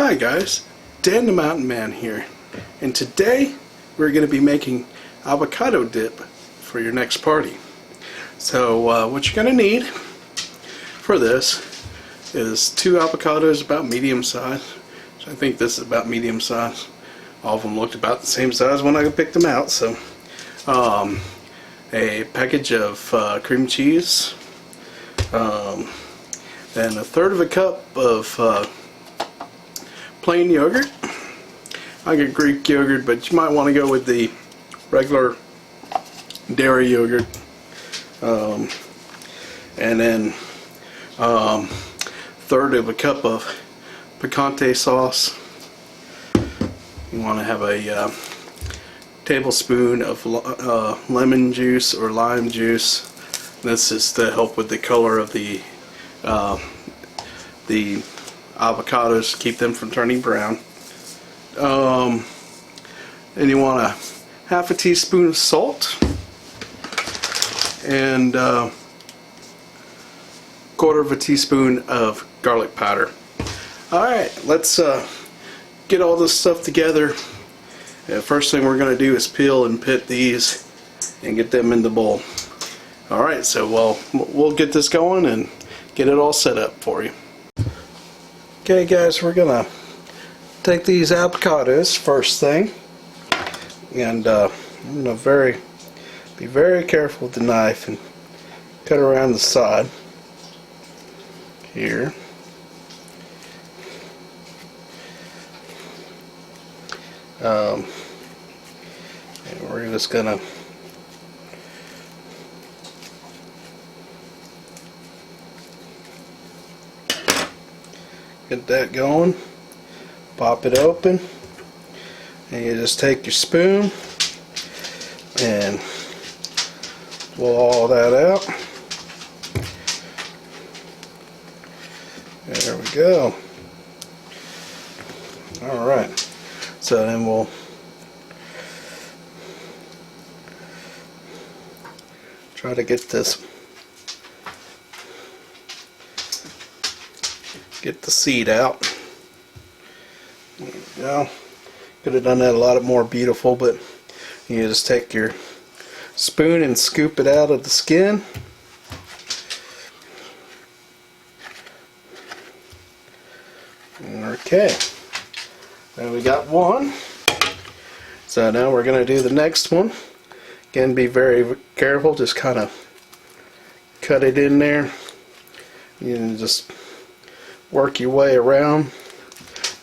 Hi guys, Dan the Mountain Man here, and today we're going to be making avocado dip for your next party. So what you're going to need for this is 2 avocados about medium size. So I think this is about medium size. All of them looked about the same size when I picked them out. So a package of cream cheese, then 1/3 of a cup of plain yogurt. I get Greek yogurt, but you might want to go with the regular dairy yogurt. And then 1/3 of a cup of picante sauce. You want to have a tablespoon of lemon juice or lime juice. This is to help with the color of the avocados, keep them from turning brown. And you want a 1/2 teaspoon of salt and 1/4 teaspoon of garlic powder. Alright, let's get all this stuff together. First thing we're going to do is peel and pit these and get them in the bowl. Alright, so we'll get this going and get it all set up for you. Okay guys, we're gonna take these avocados first thing, and I'm gonna be very careful with the knife and cut around the side here. And we're just gonna get that going, pop it open, and you just take your spoon and pull all that out. There we go. Alright, so then we'll try to get the seed out. There we go. Could have done that a lot more beautiful, but you just take your spoon and scoop it out of the skin. Okay, now we got one. So now we're going to do the next one. Again, be very careful, just kind of cut it in there. You can just work your way around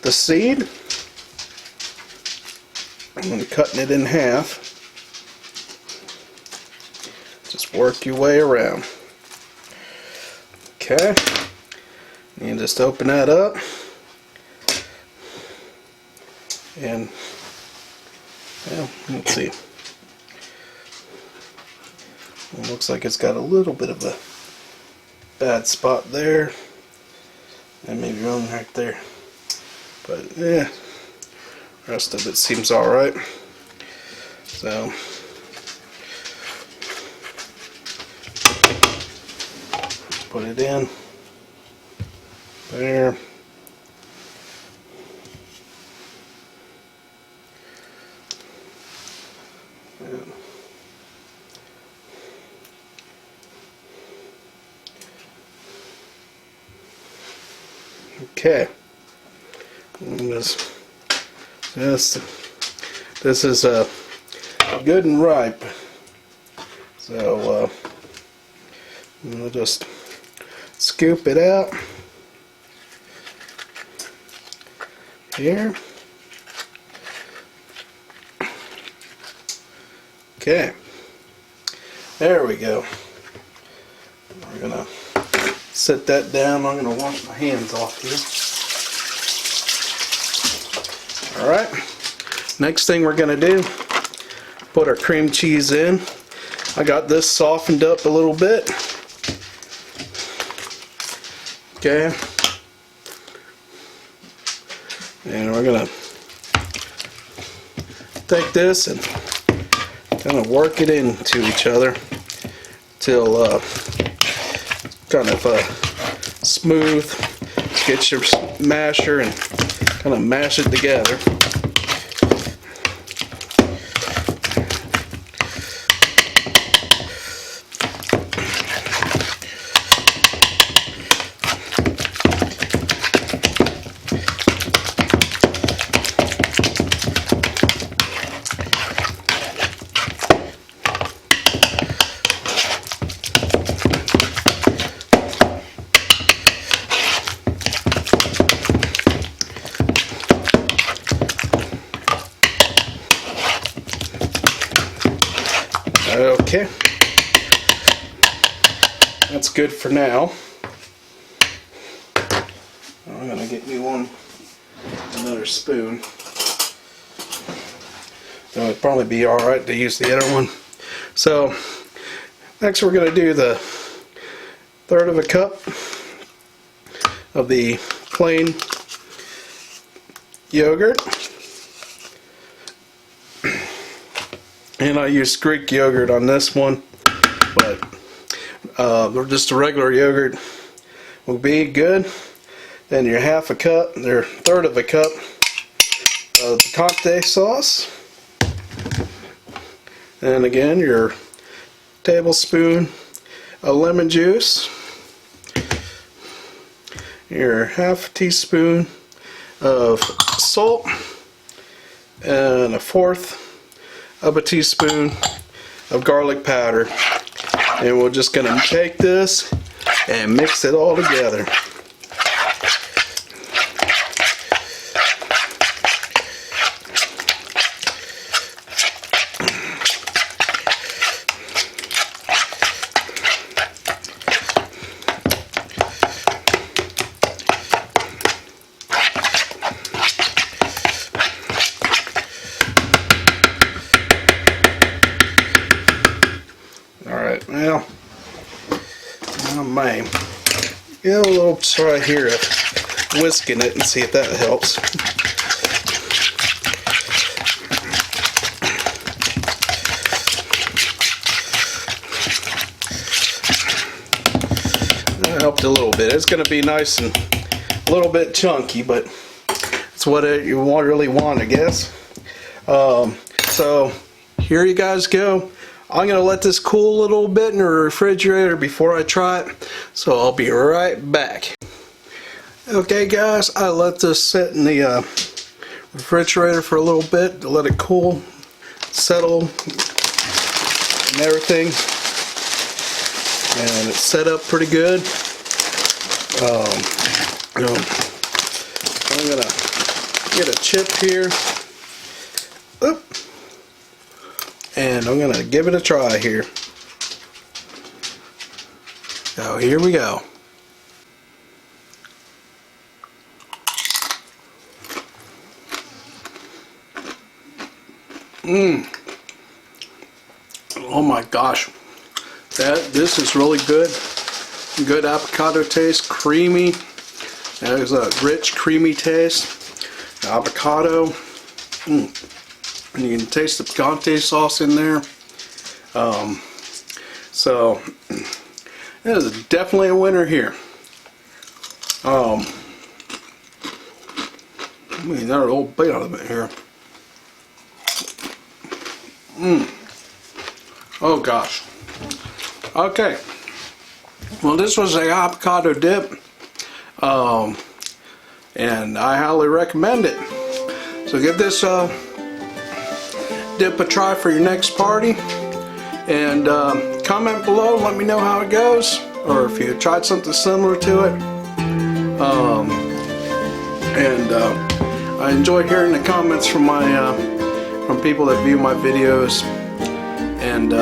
the seed and cutting it in half. Just work your way around. Okay, you just open that up, and well, let's see. It looks like it's got a little bit of a bad spot there, and maybe one right there, but yeah, the rest of it seems alright. So put it in there. Okay, this is good and ripe, so we'll just scoop it out here. Okay, there we go. We're gonna set that down. I'm going to wash my hands off here. Alright, next thing we're going to do, put our cream cheese in. I got this softened up a little bit. Okay, and we're going to take this and kind of work it into each other till kind of smooth. Get your masher and kind of mash it together. Okay, that's good for now. I'm gonna get me another spoon. So it'd probably be all right to use the other one. So next we're gonna do the 1/3 of a cup of the plain yogurt. And I use Greek yogurt on this one, but just a regular yogurt will be good. Then your 1/2 a cup, or 1/3 of a cup of picante sauce. And again, your tablespoon of lemon juice. Your 1/2 teaspoon of salt, and 1/4 of a teaspoon of garlic powder. And we're just going to take this and mix it all together. Well, I may give a little try here of whisking it and see if that helps. That helped a little bit. It's going to be nice and a little bit chunky, but it's what you really want, I guess. So here you guys go. I'm going to let this cool a little bit in the refrigerator before I try it, so I'll be right back. Okay guys, I let this sit in the refrigerator for a little bit to let it cool, settle, and everything. And it's set up pretty good. I'm going to get a chip here. Oop. And I'm going to give it a try here. So here we go. Oh my gosh. This is really good. Good avocado taste, creamy. There's a rich, creamy taste. Avocado. And you can taste the picante sauce in there. So it is definitely a winner here. Let me get another little bit out of it here. Oh gosh. Okay. Well, this was a avocado dip, and I highly recommend it. So give this dip a try for your next party, and comment below, let me know how it goes, or if you tried something similar to it. I enjoy hearing the comments from from people that view my videos. And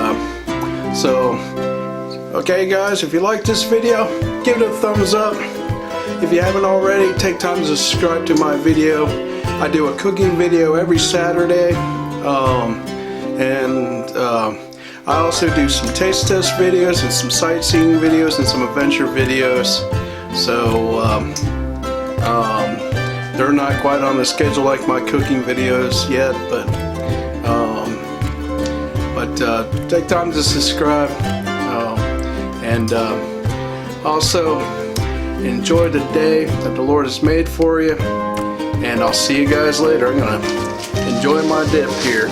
okay guys, if you like this video, give it a thumbs up. If you haven't already, take time to subscribe to my video. I do a cooking video every Saturday, I also do some taste test videos and some sightseeing videos and some adventure videos. So they're not quite on the schedule like my cooking videos yet, but take time to subscribe, and also enjoy the day that the Lord has made for you, and I'll see you guys later. I'm gonna enjoy my dip here.